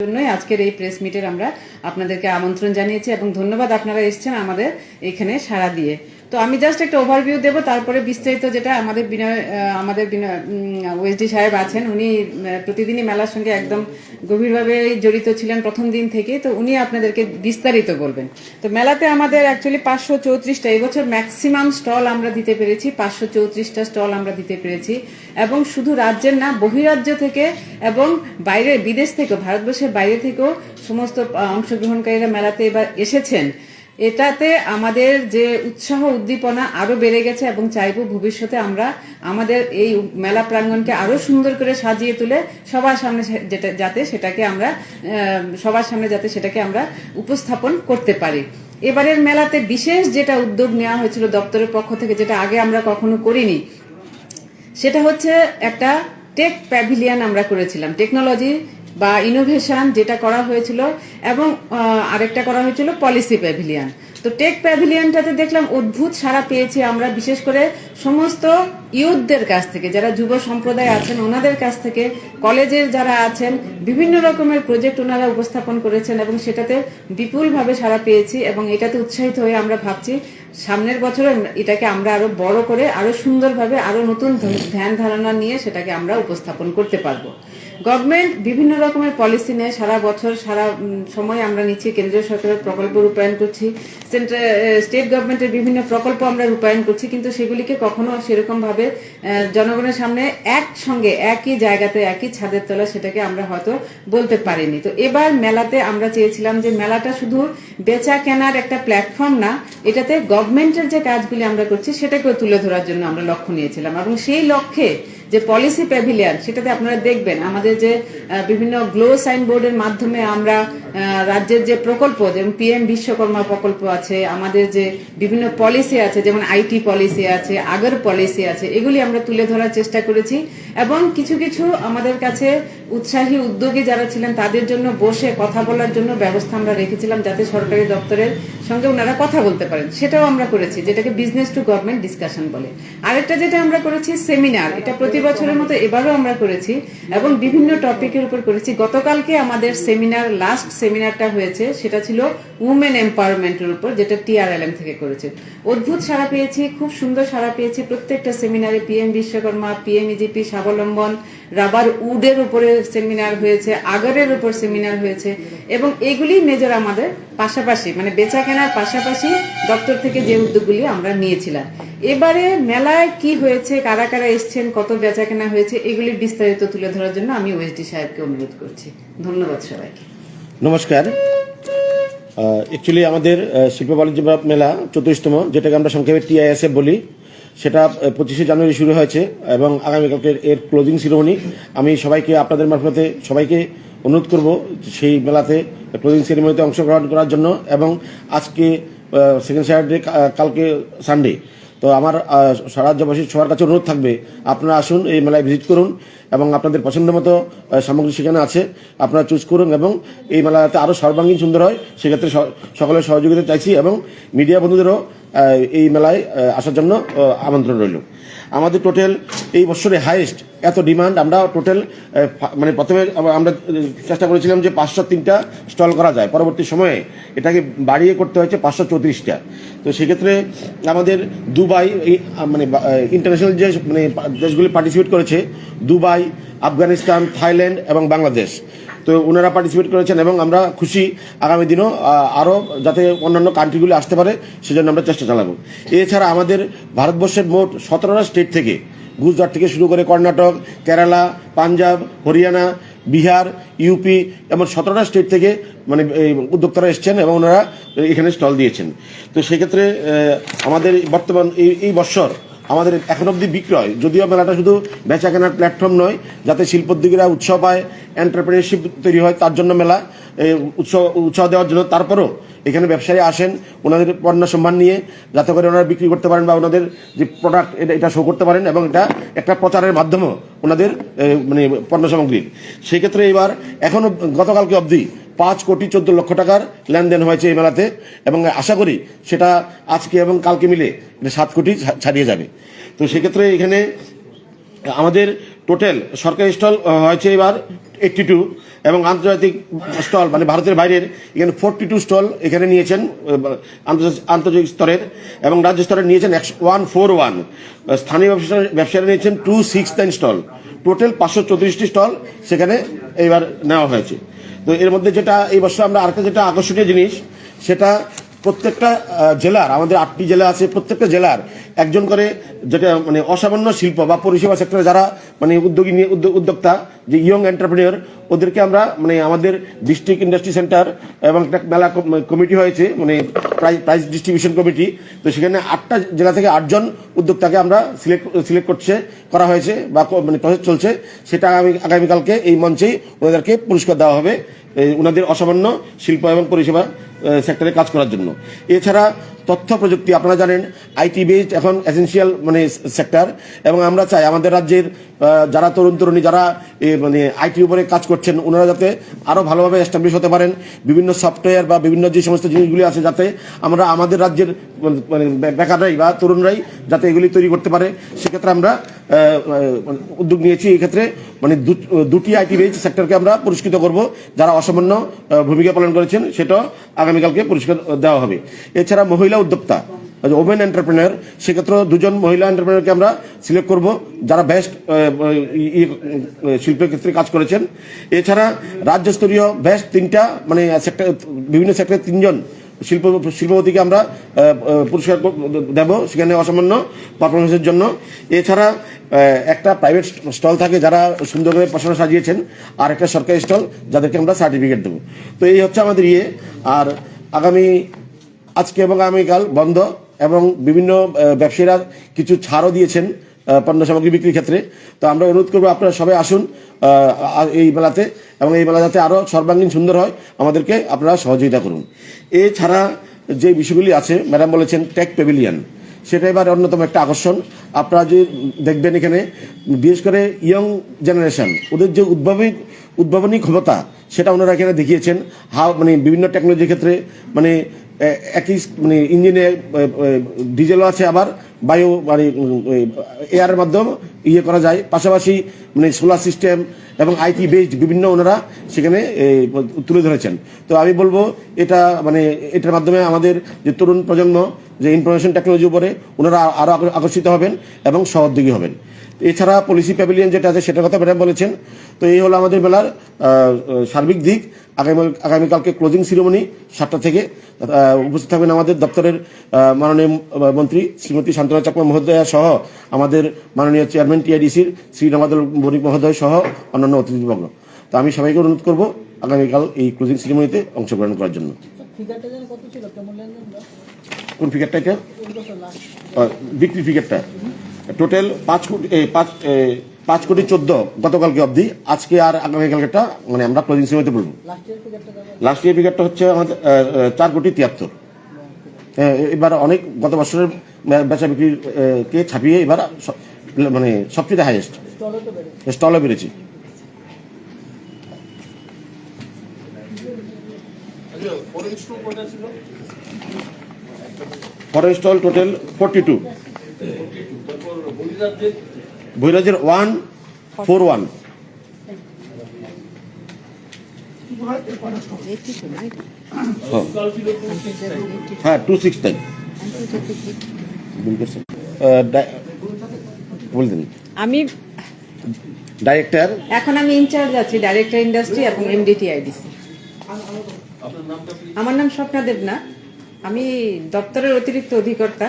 জন্যই আজকের এই প্রেস মিটের আমরা আপনাদেরকে আমন্ত্রণ জানিয়েছি এবং ধন্যবাদ আপনারা এসেছেন আমাদের এখানে সাড়া দিয়ে। তো আমি জাস্ট একটা ওভারভিউ দেব, তারপরে বিস্তারিত যেটা আমাদের ওএসডি সাহেব আছেন, উনি প্রতিদিনই মেলার সঙ্গে একদম গভীরভাবে জড়িত ছিলেন প্রথম দিন থেকে, তো উনি আপনাদেরকে বিস্তারিত বলবেন। তো মেলাতে আমাদের অ্যাকচুয়ালি 534টা, এবছর ম্যাক্সিমাম স্টল আমরা দিতে পেরেছি, 534টা স্টল আমরা দিতে পেরেছি এবং শুধু রাজ্যের না, বহিরাজ্য থেকে এবং বাইরে বিদেশ থেকে, ভারতবর্ষের বাইরে থেকেও সমস্ত অংশগ্রহণকারীরা মেলাতে এবার এসেছেন। এটাতে আমাদের যে উৎসাহ উদ্দীপনা আরো বেড়ে গেছে এবং চাইবো ভবিষ্যতে আমরা আমাদের এই মেলা প্রাঙ্গণকে আরো সুন্দর করে সাজিয়ে তুলে সবার সামনে যাতে সেটাকে আমরা উপস্থাপন করতে পারি। এবারের মেলাতে বিশেষ যেটা উদ্যোগ নেওয়া হয়েছিল দপ্তরের পক্ষ থেকে, যেটা আগে আমরা কখনো করিনি, সেটা হচ্ছে একটা টেক প্যাভিলিয়ন আমরা করেছিলাম, টেকনোলজি বা ইনোভেশন যেটা করা হয়েছিল, এবং আরেকটা করা হয়েছিল পলিসি প্যাভিলিয়ন। তো টেক প্যাভিলিয়নটাতে দেখলাম অদ্ভুত সাড়া পেয়েছি আমরা, বিশেষ করে সমস্ত ইউথদের কাছ থেকে, যারা যুব সম্প্রদায় আছেন ওনাদের কাছ থেকে, কলেজের যারা আছেন, বিভিন্ন রকমের প্রজেক্ট ওনারা উপস্থাপন করেছেন এবং সেটাতে বিপুলভাবে সাড়া পেয়েছি এবং এটাতে উৎসাহিত হয়ে আমরা ভাবছি সামনের বছরে এটাকে আমরা আরো বড় করে, আরো সুন্দরভাবে, আরো নতুন ধ্যান ধারণা নিয়ে সেটাকে আমরা উপস্থাপন করতে পারবো। গভর্নমেন্ট বিভিন্ন রকমের পলিসি নেয় সারা বছর, সারা সময় আমরা নিচ্ছি, কেন্দ্রীয় সরকারের প্রকল্প রূপায়ণ করছি, স্টেট গভর্নমেন্টের বিভিন্ন প্রকল্প আমরা রূপায়ণ করছি, কিন্তু সেগুলিকে কখনো সেরকম ভাবে জনগণের সামনে একসঙ্গে একই জায়গাতে একই ছাদের তলা সেটাকে আমরা হয়তো বলতে পারিনি। তো এবার মেলাতে আমরা চেয়েছিলাম যে মেলাটা শুধু বেচা কেনার একটা প্ল্যাটফর্ম না, এটাতে গভর্নমেন্টের যে কাজগুলি আমরা করছি সেটাকেও তুলে ধরার জন্য আমরা লক্ষ্য নিয়েছিলাম এবং সেই লক্ষ্যে যে পলিসি প্যাভিলিয়ন, সেটাতে আপনারা দেখবেন আমাদের যে বিভিন্ন গ্লো সাইনবোর্ডের মাধ্যমে আমরা রাজ্যের যে প্রকল্প, যেমন পিএম বিশ্বকর্মা প্রকল্প আছে, আমাদের যে বিভিন্ন পলিসি আছে, যেমন আইটি পলিসি আছে, আগর পলিসি আছে, এগুলি আমরা তুলে ধরার চেষ্টা করেছি এবং কিছু কিছু আমাদের কাছে উৎসাহী উদ্যোগী যারা ছিলেন তাদের জন্য বসে কথা বলার জন্য ব্যবস্থা আমরা রেখেছিলাম, যাতে সরকারি দপ্তরের সঙ্গে ওনারা কথা বলতে পারেন, সেটাও আমরা করেছি, যেটাকে বিজনেস টু গভর্নমেন্ট ডিসকাশন বলে। আরেকটা যেটা আমরা করেছি সেমিনার, এটা প্রতি বছরের মতো এবারও আমরা করেছি এবং বিভিন্ন টপিকের উপর করেছি। গতকালকে আমাদের সেমিনার, লাস্ট সেমিনারটা হয়েছে, সেটা ছিল উমেন এম্পাওয়ারমেন্টের উপর, যেটা টিআরএলএম থেকে করেছে। অদ্ভুত সাড়া পেয়েছি, খুব সুন্দর সাড়া পেয়েছি প্রত্যেকটা সেমিনারে। পিএম বিশ্বকর্মা, পিএম ইজিপি, স্বাবলম্বন, রাবার উডের উপরে সেমিনার হয়েছে, আগরের উপর সেমিনার হয়েছে এবং এইগুলি মেজর আমাদের পাশাপাশি, মানে বেচা কেনার পাশাপাশি দপ্তর থেকে যে উদ্যোগগুলি আমরা নিয়েছিলাম। এবারে মেলায় কি হয়েছে, কারা কারা এসছেন, কত বেচা কেনা হয়েছে, এগুলি বিস্তারিত তুলে ধরার জন্য আমি ওএসডি সাহেবকে অনুরোধ করছি। ধন্যবাদ সবাইকে। নমস্কার। অ্যাকচুয়ালি আমাদের শিল্প বাণিজ্য মেলা 34তম, যেটাকে আমরা সংক্ষেপে টিআইএসএফ বলি, সেটা 25শে জানুয়ারি শুরু হয়েছে এবং আগামীকালকে এর ক্লোজিং সেরেমনি। আমি সবাইকে, আপনাদের মারফতে সবাইকে অনুরোধ করব সেই মেলাতে ক্লোজিং সেরেমনিতে অংশগ্রহণ করার জন্য। এবং আজকে সেকেন্ড স্যাটারডে, কালকে সানডে, তো আমার রাজ্যবাসী সবার কাছে অনুরোধ থাকবে, আপনারা আসুন, এই মেলায় ভিজিট করুন এবং আপনাদের পছন্দ মতো সামগ্রী সেখানে আছে, আপনারা চুজ করুন এবং এই মেলাতে আরও সর্বাঙ্গীন সুন্দর হয়, সেক্ষেত্রে সকলের সহযোগিতা চাইছি এবং মিডিয়া বন্ধুদেরও এই মেলায় আসার জন্য আমন্ত্রণ রইল। আমাদের টোটাল এই বছরে হাইয়েস্ট এত ডিমান্ড, আমরা টোটাল মানে প্রথমে আমরা চেষ্টা করেছিলাম যে 503টা স্টল করা যায়, পরবর্তী সময়ে এটাকে বাড়িয়ে করতে হয়েছে 534টা। তো সেক্ষেত্রে আমাদের দুবাই, মানে ইন্টারন্যাশনাল যে মানে দেশগুলি পার্টিসিপেট করেছে, দুবাই, আফগানিস্তান, থাইল্যান্ড এবং বাংলাদেশ, তো ওনারা পার্টিসিপেট করেছেন এবং আমরা খুশি। আগামী দিনও আরও যাতে অন্যান্য কান্ট্রিগুলি আসতে পারে সেজন্য আমরা চেষ্টা চালাবো। এছাড়া আমাদের ভারতবর্ষের মোট 17টা স্টেট থেকে, গুজরাট থেকে শুরু করে কর্ণাটক, কেরালা, পাঞ্জাব, হরিয়ানা, বিহার, ইউপি, এমন 17টা স্টেট থেকে মানে উদ্যোক্তারা এসছেন এবং ওনারা এখানে স্টল দিয়েছেন। তো সেক্ষেত্রে আমাদের বর্তমান এই বৎসর আমাদের এখন অবধি বিক্রয়, যদিও মেলাটা শুধু বেচা কেনার প্ল্যাটফর্ম নয়, যাতে শিল্পোদ্যোগীরা উৎসাহ পায়, এন্টারপ্রেনারশিপ তৈরি হয়, তার জন্য মেলা, উৎসাহ দেওয়ার জন্য। তারপরও এখানে ব্যবসায়ী আসেন ওনাদের পণ্য সম্মান নিয়ে, যাতে করে ওনারা বিক্রি করতে পারেন বা ওনাদের যে প্রোডাক্ট এটা শো করতে পারেন এবং এটা একটা প্রচারের মাধ্যমও ওনাদের মানে পণ্য সামগ্রীর। সেক্ষেত্রে এবার এখনও গতকালকে অবধি 5,14,00,000 টাকার লেনদেন হয়েছে এই মেলাতে এবং আশা করি সেটা আজকে এবং কালকে মিলে 7 কোটি ছাড়িয়ে যাবে। তো সেক্ষেত্রে এখানে আমাদের টোটাল সরকারি স্টল হয়েছে এবার 82 এবং আন্তর্জাতিক স্টল মানে ভারতের বাইরের এখানে 42 স্টল এখানে নিয়েছেন আন্তর্জাতিক স্তরের, এবং রাজ্য স্তরে নিয়েছেন 141, স্থানীয় ব্যবসায়ীরা নিয়েছেন 269 স্টল, টোটাল 534টি স্টল সেখানে এইবার নেওয়া হয়েছে। তো এর মধ্যে যেটা এই বছর আমরা আরেকটা যেটা আকর্ষণীয় জিনিস, সেটা প্রত্যেকটা জেলার, আমাদের 8টি জেলা আছে, প্রত্যেকটা জেলার একজন করে যেটা মানে অসামান্য শিল্প বা পরিষেবা সেক্টরে যারা মানে উদ্যোগী নিয়ে উদ্যোক্তা, যে ইয়ং এন্টারপ্রেনিয়র, ওদেরকে আমরা মানে আমাদের ডিস্ট্রিক্ট ইন্ডাস্ট্রি সেন্টার এবং একটা মেলা কমিটি হয়েছে, মানে প্রাইজ ডিস্ট্রিবিউশন কমিটি। তো সেখানে 8টা জেলা থেকে 8জন উদ্যোক্তাকে আমরা সিলেক্ট করা হয়েছে বা মানে প্রসেস চলছে। সেটা আগামীকালকে এই মঞ্চেই ওনাদেরকে পুরস্কার দেওয়া হবে ওনাদের অসামান্য শিল্প এবং পরিষেবা সেক্টরে কাজ করার জন্য। এছাড়া তথ্য প্রযুক্তি, আপনারা জানেন আইটি বেসড এখন এসেনশিয়াল মানে সেক্টর, এবং আমরা চাই আমাদের রাজ্যের যারা তরুণী যারা মানে আইটি উপরে কাজ করছেন, ওনারা যাতে আরো ভালোভাবে এস্টাবলিশ হতে পারেন, বিভিন্ন সফটওয়্যার বা বিভিন্ন যে সমস্ত জিনিসগুলি আছে যাতে আমরা আমাদের রাজ্যের মানে বেকাররাই বা তরুণরাই যাতে এগুলি তৈরি করতে পারে, সেক্ষেত্রে আমরা উদ্যোগ নিয়েছি। এই ক্ষেত্রে মানে 2টি আইটি বেসড সেক্টরকে আমরা পুরস্কৃত করব, যারা অসামান্য ভূমিকা পালন করেছেন, সেটা আগামীকালকে পুরস্কার দেওয়া হবে। এছাড়া মহিলা উদ্যোক্তা, ওমেন এন্টারপ্রেনার, সেক্ষেত্রে 2জন মহিলা এন্টারপ্রেনারকে আমরা সিলেক্ট করব যারা বেস্ট শিল্পের ক্ষেত্রে কাজ করেছেন। এছাড়া রাজ্যস্তরীয় বেস্ট 3টা মানে সেক্টর, বিভিন্ন সেক্টরে 3জন শিল্পপতিকে আমরা পুরস্কার দেব সেখানে অসামান্য পারফরমেন্সের জন্য। এছাড়া একটা প্রাইভেট স্টল থাকে যারা সুন্দর করে প্রশাসন সাজিয়েছেন, আর একটা সরকারি স্টল যাদেরকে আমরা সার্টিফিকেট দেবো। তো এই হচ্ছে আমাদের আর আজকে এবং আগামীকাল বন্ধ, এবং বিভিন্ন ব্যবসায়ীরা কিছু ছাড়ও দিয়েছেন পণ্য সামগ্রী বিক্রির ক্ষেত্রে। তো আমরা অনুরোধ করবো আপনারা সবাই আসুন এই মেলাতে, এবং এই মেলা যাতে আরো সর্বাঙ্গীন সুন্দর হয় আমাদেরকে আপনারা সহযোগিতা করুন। এছাড়া যে বিষয়গুলি আছে, ম্যাডাম বলেছেন টেক প্যাভিলিয়ন, সেটা এবার অন্যতম একটা আকর্ষণ। আপনারা যে দেখবেন এখানে বিশেষ করে ইয়ং জেনারেশন, ওদের যে উদ্ভাবনী ক্ষমতা সেটা ওনারা এখানে দেখিয়েছেন। মানে বিভিন্ন টেকনোলজির ক্ষেত্রে মানে একই মানে ইঞ্জিনে ডিজেলও আছে, আবার বায়ু মানে এয়ারের মাধ্যমে করা যায়, পাশাপাশি মানে সোলার সিস্টেম এবং আইটি বেসড বিভিন্ন ওনারা সেখানে তুলে ধরেছেন। তো আমি বলবো এটা মানে এটার মাধ্যমে আমাদের যে তরুণ প্রজন্ম যে ইনফরমেশন টেকনোলজির উপরে ওনারা আরো আকর্ষিত হবেন এবং সহযোগী হবেন। এছাড়া পলিসি প্যাভিলিয়ন যেটা আছে সেটার কথা ম্যাডাম বলেছেন। তো এই হলো আমাদের মেলার সার্বিক দিক। আগামীকালকে ক্লোজিং সেরিমনি 7টা থেকে উপস্থিত থাকবেন আমাদের দপ্তরের মাননীয় মন্ত্রী শ্রীমতী শান্তনা চাকমা মহোদয়া সহ আমাদের মাননীয় চেয়ারম্যান টিআইডিসির শ্রী নবাদল বণিক মহোদয় সহ অন্যান্য অতিথিবর্গ। তো আমি সবাইকে অনুরোধ করব আগামীকাল এই ক্লোজিং সেরিমনিতে অংশগ্রহণ করার জন্য। কোন ফিগারটা এটা? বিক্রি ফিগারটা টোটাল 5,14,00,000 গতকালকে অবধি। আজকে আর আগামীকালটা মানে আমরা ক্লোজিং সেরিমনিতে বলবো। লাস্ট ইয়ার ফিগারটা হচ্ছে আমাদের 4,73,00,000। এবার অনেক গত বছরের বেচা বিক্রির কে ছাপিয়ে এবার মানে সবচেয়ে হাইয়েস্ট স্টলও বেড়েছে। ফরেন স্টল টোটাল 42, বহিরাজ্যের 141। হ্যাঁ 269 বলতেন। আমি ডাইরেক্টর, এখন আমি ইনচার্জ আছি ডাইরেক্টর ইন্ডাস্ট্রি এবং এমডিটিআইডিসি। আমার নাম স্বপ্না দেবনাথ, আমি দপ্তরের অতিরিক্ত অধিকর্তা।